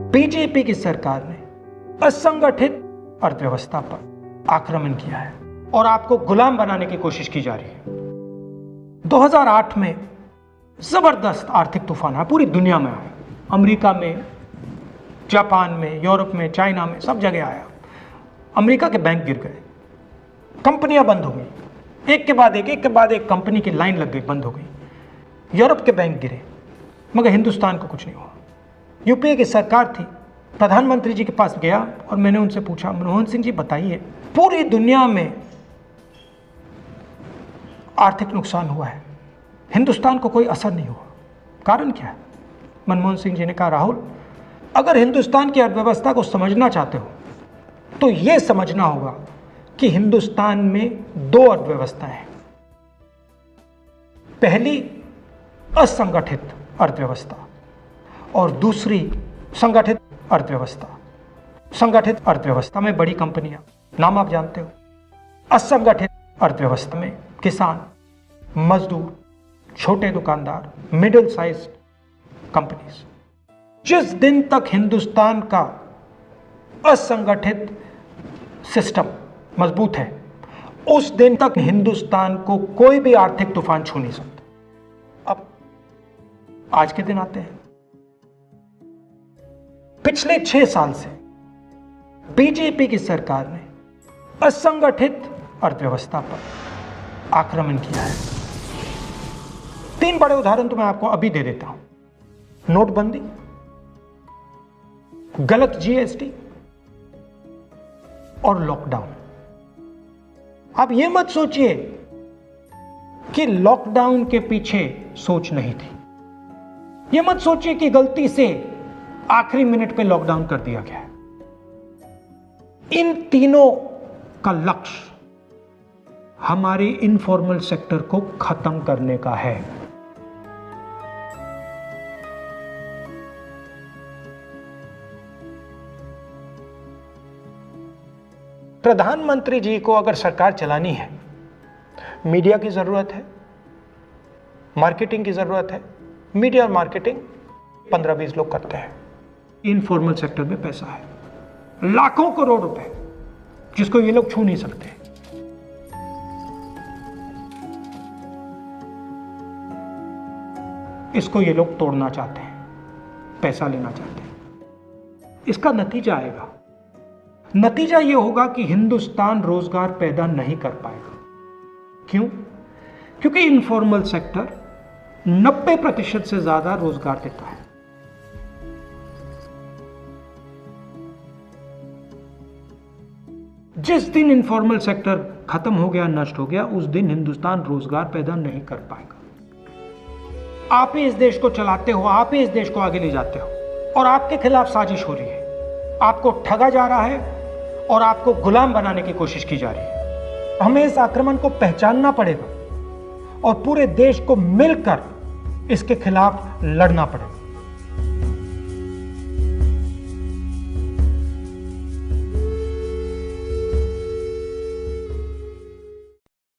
BJP की सरकार ने असंगठित अर्थव्यवस्था पर आक्रमण किया है और आपको गुलाम बनाने की कोशिश की जा रही है। 2008 में जबरदस्त आर्थिक तूफान आया, पूरी दुनिया में आया, अमेरिका में, जापान में, यूरोप में, चाइना में, सब जगह आया। अमेरिका के बैंक गिर गए, कंपनियां बंद हो गई, एक के बाद एक कंपनी की लाइन लग गई, बंद हो गई। यूरोप के बैंक गिरे, मगर हिंदुस्तान को कुछ नहीं हुआ। यूपीए की सरकार थी, प्रधानमंत्री जी के पास गया और मैंने उनसे पूछा, मनमोहन सिंह जी बताइए, पूरी दुनिया में आर्थिक नुकसान हुआ है, हिंदुस्तान को कोई असर नहीं हुआ, कारण क्या है? मनमोहन सिंह जी ने कहा, राहुल, अगर हिंदुस्तान की अर्थव्यवस्था को समझना चाहते हो तो यह समझना होगा कि हिंदुस्तान में दो अर्थव्यवस्थाएं हैं। पहली असंगठित अर्थव्यवस्था और दूसरी संगठित अर्थव्यवस्था। संगठित अर्थव्यवस्था में बड़ी कंपनियां, नाम आप जानते हो। असंगठित अर्थव्यवस्था में किसान, मजदूर, छोटे दुकानदार, मिडिल साइज कंपनीज। जिस दिन तक हिंदुस्तान का असंगठित सिस्टम मजबूत है, उस दिन तक हिंदुस्तान को कोई भी आर्थिक तूफान छू नहीं सकता। अब आज के दिन आते हैं। पिछले 6 साल से बीजेपी की सरकार ने असंगठित अर्थव्यवस्था पर आक्रमण किया है। 3 बड़े उदाहरण तो मैं आपको अभी दे देता हूं। नोटबंदी, गलत जीएसटी और लॉकडाउन। आप यह मत सोचिए कि लॉकडाउन के पीछे सोच नहीं थी। यह मत सोचिए कि गलती से आखिरी मिनट पे लॉकडाउन कर दिया गया है। इन तीनों का लक्ष्य हमारे इनफॉर्मल सेक्टर को खत्म करने का है। प्रधानमंत्री जी को अगर सरकार चलानी है, मीडिया की जरूरत है, मार्केटिंग की जरूरत है। मीडिया और मार्केटिंग 15-20 लोग करते हैं। इनफॉर्मल सेक्टर में पैसा है, लाखों करोड़ रुपए, जिसको ये लोग छू नहीं सकते। इसको ये लोग तोड़ना चाहते हैं, पैसा लेना चाहते हैं। इसका नतीजा आएगा। नतीजा ये होगा कि हिंदुस्तान रोजगार पैदा नहीं कर पाएगा। क्यों? क्योंकि इनफॉर्मल सेक्टर 90% से ज्यादा रोजगार देता है। जिस दिन इनफॉर्मल सेक्टर खत्म हो गया, नष्ट हो गया, उस दिन हिंदुस्तान रोजगार पैदा नहीं कर पाएगा। आप ही इस देश को चलाते हो, आप ही इस देश को आगे ले जाते हो और आपके खिलाफ साजिश हो रही है। आपको ठगा जा रहा है और आपको गुलाम बनाने की कोशिश की जा रही है। हमें इस आक्रमण को पहचानना पड़ेगा और पूरे देश को मिलकर इसके खिलाफ लड़ना पड़ेगा।